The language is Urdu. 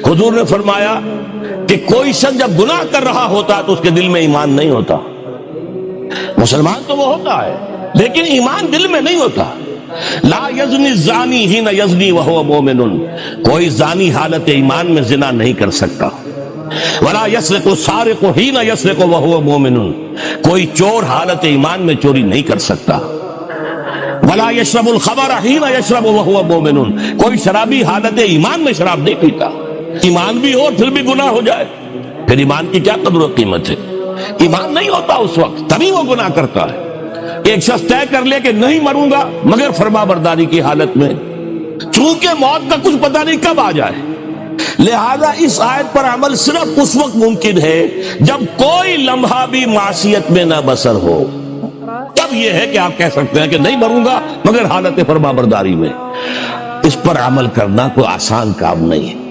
حضور نے فرمایا کہ کوئی شخص جب گناہ کر رہا ہوتا تو اس کے دل میں ایمان نہیں ہوتا. مسلمان تو وہ ہوتا ہے لیکن ایمان دل میں نہیں ہوتا. لا یزنی الزانی حین یزنی وہو مومن، کوئی زانی حالت ایمان میں زنا نہیں کر سکتا. ولا یسرق السارق حین یسرق وہو مومن، کوئی چور حالت ایمان میں چوری نہیں کر سکتا. ولا یشرب الخمر حین یشرب وہو مومن، کوئی شرابی حالت ایمان میں شراب نہیں پیتا. ایمان بھی ہو پھر بھی گناہ ہو جائے، پھر ایمان کی کیا قدر و قیمت ہے؟ ایمان نہیں ہوتا اس وقت، تبھی وہ گناہ کرتا ہے. ایک شخص طے کر لے کہ نہیں مروں گا مگر فرما برداری کی حالت میں، چونکہ موت کا کچھ پتہ نہیں کب آ جائے، لہذا اس آیت پر عمل صرف اس وقت ممکن ہے جب کوئی لمحہ بھی معصیت میں نہ بسر ہو. تب یہ ہے کہ آپ کہہ سکتے ہیں کہ نہیں مروں گا مگر حالت فرما برداری میں. اس پر عمل کرنا کوئی آسان کام نہیں ہے.